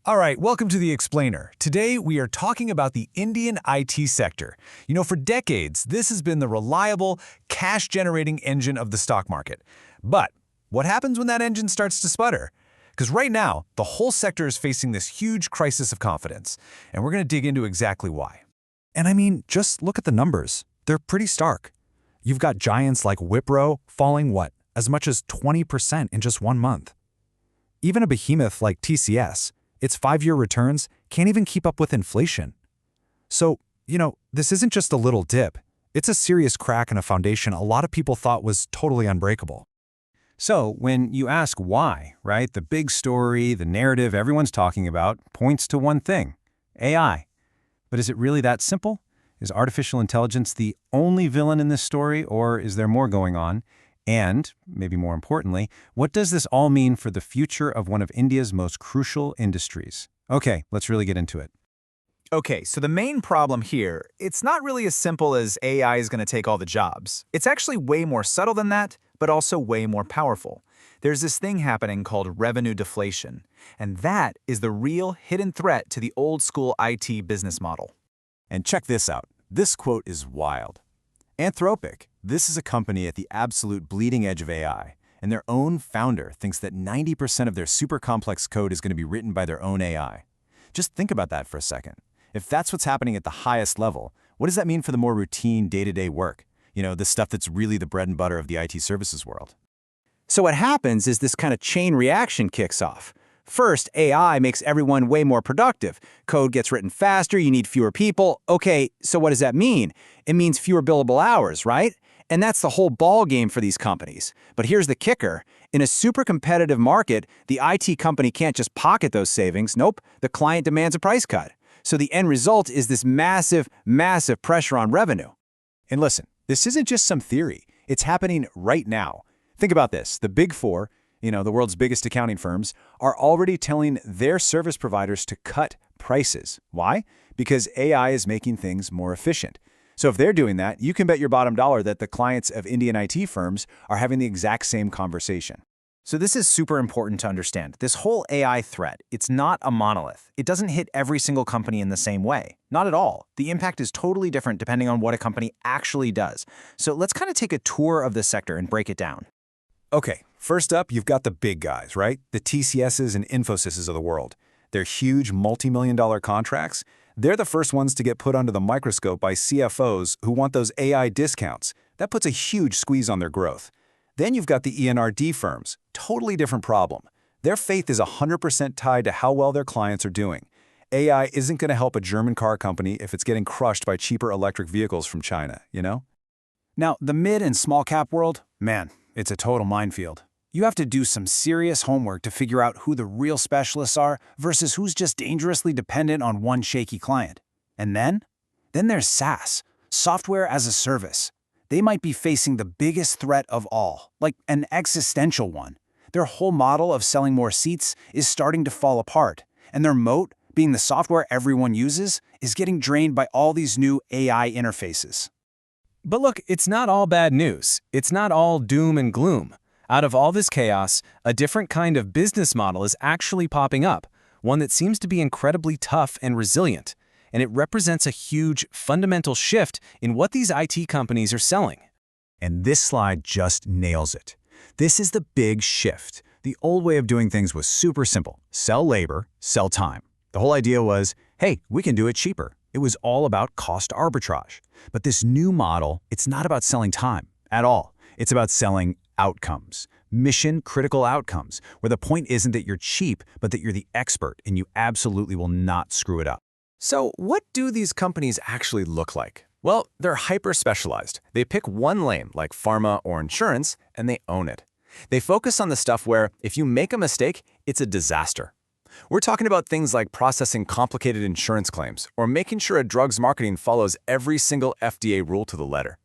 All right, welcome to The Explainer. Today, we are talking about the Indian IT sector. For decades, this has been the reliable, cash-generating engine of the stock market. But what happens when that engine starts to sputter? Because right now, the whole sector is facing this huge crisis of confidence, and we're going to dig into exactly why. And I mean, just look at the numbers. They're pretty stark. You've got giants like Wipro falling, as much as 20% in just 1 month. Even a behemoth like TCS, its 5-year returns can't even keep up with inflation. So, this isn't just a little dip. It's a serious crack in a foundation a lot of people thought was totally unbreakable. So when you ask why, right, the big story, the narrative everyone's talking about points to one thing: AI. But is it really that simple? Is artificial intelligence the only villain in this story, or is there more going on? And, maybe more importantly, what does this all mean for the future of one of India's most crucial industries? Okay, let's really get into it. Okay, so the main problem here, it's not really as simple as AI is going to take all the jobs. It's actually way more subtle than that, but also way more powerful. There's this thing happening called revenue deflation, and that is the real hidden threat to the old-school IT business model. And check this out. This quote is wild. Anthropic, this is a company at the absolute bleeding edge of AI, and their own founder thinks that 90% of their super complex code is going to be written by their own AI. Just think about that for a second. If that's what's happening at the highest level, what does that mean for the more routine day-to-day work? The stuff that's really the bread and butter of the IT services world. So what happens is this kind of chain reaction kicks off. First, AI makes everyone way more productive. Code gets written faster, you need fewer people. Okay, so what does that mean? It means fewer billable hours, right? And that's the whole ball game for these companies. But here's the kicker. In a super competitive market, the IT company can't just pocket those savings. Nope, the client demands a price cut. So the end result is this massive, massive pressure on revenue. And listen, this isn't just some theory. It's happening right now. Think about this. The Big Four, the world's biggest accounting firms, are already telling their service providers to cut prices. Why? Because AI is making things more efficient. So if they're doing that, you can bet your bottom dollar that the clients of Indian IT firms are having the exact same conversation. So this is super important to understand. This whole AI threat, it's not a monolith. It doesn't hit every single company in the same way. Not at all. The impact is totally different depending on what a company actually does. So let's kind of take a tour of this sector and break it down. Okay, first up, you've got the big guys, right? The TCSs and Infosys of the world. They're huge multi-million-dollar contracts. They're the first ones to get put under the microscope by CFOs who want those AI discounts. That puts a huge squeeze on their growth. Then you've got the ENRD firms. Totally different problem. Their faith is 100% tied to how well their clients are doing. AI isn't going to help a German car company if it's getting crushed by cheaper electric vehicles from China, Now, the mid and small cap world, man, it's a total minefield. You have to do some serious homework to figure out who the real specialists are versus who's just dangerously dependent on one shaky client. And then there's SaaS, software as a service. They might be facing the biggest threat of all, like an existential one. Their whole model of selling more seats is starting to fall apart, and their moat, being the software everyone uses, is getting drained by all these new AI interfaces. But look, it's not all bad news. It's not all doom and gloom. Out of all this chaos, a different kind of business model is actually popping up, one that seems to be incredibly tough and resilient. And it represents a huge, fundamental shift in what these IT companies are selling. And this slide just nails it. This is the big shift. The old way of doing things was super simple. Sell labor, sell time. The whole idea was, hey, we can do it cheaper. It was all about cost arbitrage. But this new model, it's not about selling time at all. It's about selling outcomes, mission-critical outcomes, where the point isn't that you're cheap, but that you're the expert and you absolutely will not screw it up. So what do these companies actually look like? Well, they're hyper-specialized. They pick one lane, like pharma or insurance, and they own it. They focus on the stuff where, if you make a mistake, it's a disaster. We're talking about things like processing complicated insurance claims or making sure a drug's marketing follows every single FDA rule to the letter.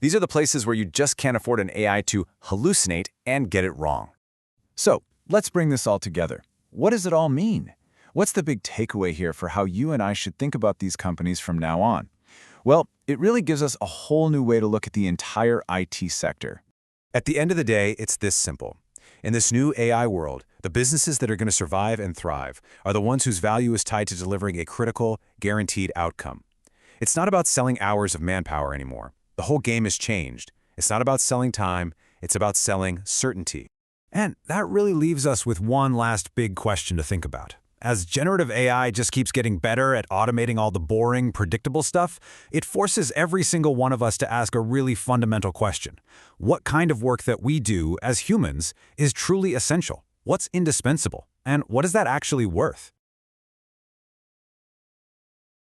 These are the places where you just can't afford an AI to hallucinate and get it wrong. So, let's bring this all together. What does it all mean? What's the big takeaway here for how you and I should think about these companies from now on? Well, it really gives us a whole new way to look at the entire IT sector. At the end of the day, it's this simple. In this new AI world, the businesses that are going to survive and thrive are the ones whose value is tied to delivering a critical, guaranteed outcome. It's not about selling hours of manpower anymore. The whole game has changed. It's not about selling time, it's about selling certainty. And that really leaves us with one last big question to think about. As generative AI just keeps getting better at automating all the boring, predictable stuff, it forces every single one of us to ask a really fundamental question. What kind of work that we do as humans is truly essential? What's indispensable? And what is that actually worth?